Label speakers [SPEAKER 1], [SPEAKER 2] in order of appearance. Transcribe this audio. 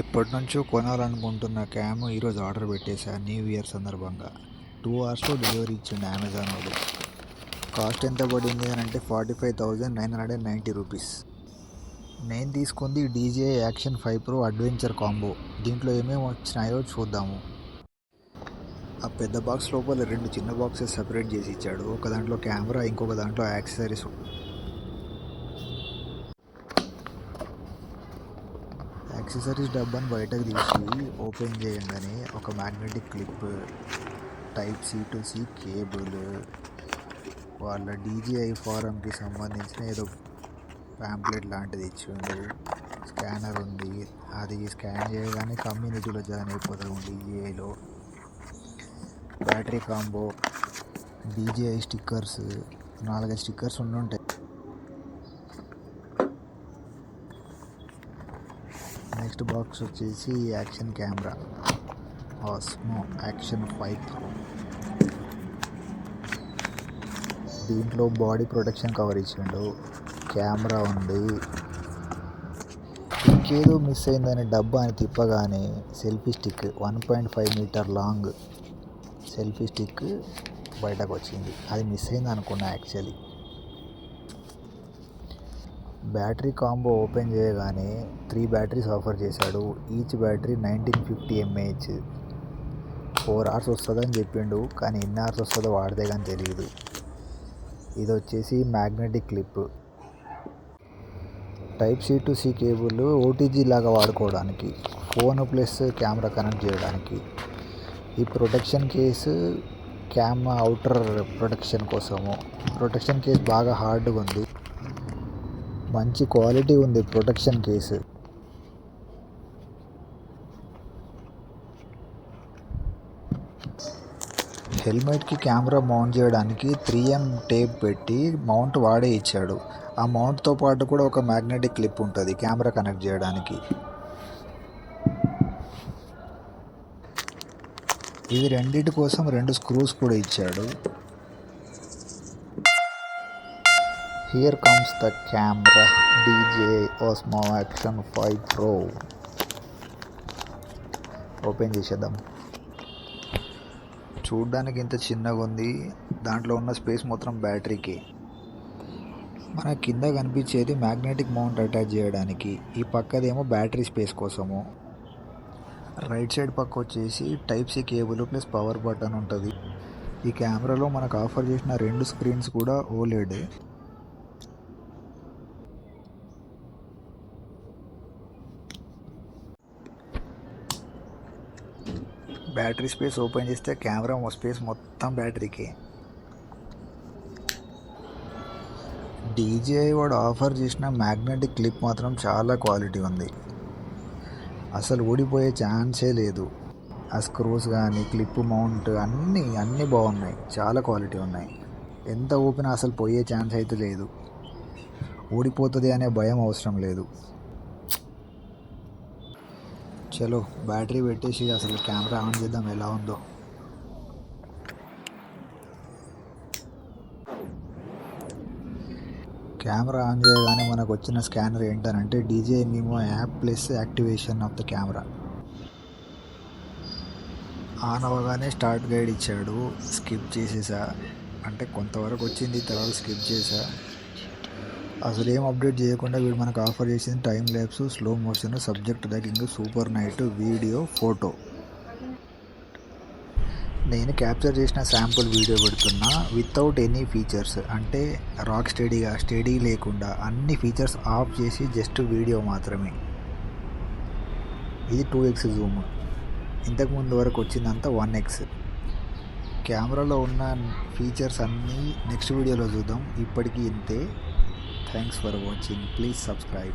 [SPEAKER 1] ఎప్పటినుంచో కొనాలనుకుంటున్న క్యామ్ ఈరోజు order పెట్టేశా new year సందర్భంగా. 2 అవర్స్లో డెలివరీ ఇచ్చిండు అమెజాన్ వాడు. కాస్ట్ ఎంత పడింది అని అంటే 45,990 రూపీస్. నేను తీసుకుంది DJI action 5 Pro adventure combo. దీంట్లో ఏమేమి వచ్చినాయో చూద్దాము. ఆ పెద్ద బాక్స్ లోపల 2 చిన్న బాక్సెస్ సపరేట్ చేసి ఇచ్చాడు. ఒక దాంట్లో కెమెరా, ఇంకొక దాంట్లో యాక్సెసరీస్. యాక్సెసరీస్ డబ్బాని బయటకు తీసి ఓపెన్ చేయగానే ఒక magnetic clip, type C to C cable, వాళ్ళ DJI ఫారంకి సంబంధించిన ఏదో ప్యాంప్లెట్ లాంటిది ఇచ్చిండు. స్కానర్ ఉంది, అది స్కాన్ చేయగానే కమ్యూనిటీలో జాయిన్ అయిపోతాం DJIలో. Battery combo, DJI stickers, 4-5 stickers ఉండుంటాయి. నెక్స్ట్ బాక్స్ వచ్చేసి action camera, Osmo action 5 Pro. దీంట్లో బాడీ ప్రొటెక్షన్ కవర్ ఇచ్చిండు, కెమెరా ఉంది. ఇంకేదో మిస్ అయిందని డబ్బాని తిప్పగానే selfie stick, 1.5 metre long selfie stick బయటకు వచ్చింది. అది మిస్ అయింది అనుకున్నా యాక్చువల్లీ. బ్యాటరీ కాంబో ఓపెన్ చేయగానే 3 బ్యాటరీస్ ఆఫర్ చేశాడు. Each battery 1950 mAh. 4 hours వస్తుందని చెప్పిండు, కానీ ఎన్ని hours వస్తుందో వాడితే కానీ తెలియదు. ఇది వచ్చేసి magnetic clip, type C to C cable, OTG లాగా వాడుకోవడానికి, ఫోన్ ప్లస్ కెమెరా కనెక్ట్ చేయడానికి. ఈ protection case cam outer protection కోసము. ప్రొటెక్షన్ కేసు బాగా హార్డ్గా ఉంది, మంచి క్వాలిటీ ఉంది ప్రొటెక్షన్ కేసు. హెల్మెట్కి కెమెరా మౌంట్ చేయడానికి 3M టేప్ పెట్టి మౌంట్ వాడే ఇచ్చాడు. ఆ మౌంట్తో పాటు కూడా ఒక మ్యాగ్నెటిక్ క్లిప్ ఉంటుంది కెమెరా కనెక్ట్ చేయడానికి. ఇవి రెండింటి కోసం 2 స్క్రూస్ కూడా ఇచ్చాడు. Here comes the camera, DJI Osmo Action 5 Pro. Open చేసేద్దాం. చూడ్డానికి ఇంత చిన్నగా ఉంది, దాంట్లో ఉన్న స్పేస్ మొత్తం బ్యాటరీకి. మన కింద కనిపించేది మ్యాగ్నెటిక్ మౌంట్ అటాచ్ చేయడానికి, ఈ పక్కదేమో బ్యాటరీ స్పేస్ కోసము. రైట్ సైడ్ పక్క వచ్చేసి type C cable plus power button ఉంటుంది. ఈ కెమెరాలో మనకు ఆఫర్ చేసిన 2 స్క్రీన్స్ కూడా OLED. బ్యాటరీ స్పేస్ ఓపెన్ చేస్తే కెమెరా స్పేస్ మొత్తం బ్యాటరీకి. DJI వాడు ఆఫర్ చేసిన మ్యాగ్నెటిక్ క్లిప్ మాత్రం చాలా క్వాలిటీ ఉంది, అసలు ఊడిపోయే ఛాన్సే లేదు. ఆ స్క్రూస్ కానీ క్లిప్ మౌంట్ అన్నీ బాగున్నాయి, చాలా క్వాలిటీ ఉన్నాయి. ఎంత ఊపినా అసలు పోయే ఛాన్స్ అయితే లేదు, ఊడిపోతుంది అనే భయం అవసరం లేదు. చలో బ్యాటరీ పెట్టేసి అసలు కెమెరా ఆన్ చేద్దాం ఎలా ఉందో. కెమెరా ఆన్ చేయగానే మనకు వచ్చిన స్కానర్ ఏంటనంటే DJI Mimo app plus activation of the camera. On అవ్వగానే స్టార్ట్ గైడ్ ఇచ్చాడు, స్కిప్ చేసేసా, అంటే కొంతవరకు వచ్చింది, తర్వాత స్కిప్ చేసా. అసలు ఏం అప్డేట్ చేయకుండా వీడు మనకు ఆఫర్ చేసింది time lapse, slow motion, subject tracking, super night, video, photo. నేను క్యాప్చర్ చేసిన శాంపుల్ వీడియో పెడుతున్నా వితౌట్ ఎనీ ఫీచర్స్, అంటే రాక్ స్టడీ లేకుండా అన్ని ఫీచర్స్ ఆఫ్ చేసి జస్ట్ వీడియో మాత్రమే. ఇది 2x జూమ్, ఇంతకుముందు వరకు వచ్చిందంతా 1x. కెమెరాలో ఉన్న ఫీచర్స్ అన్నీ నెక్స్ట్ వీడియోలో చూద్దాం. ఇప్పటికీ ఇంతే. Thanks for watching. Please subscribe.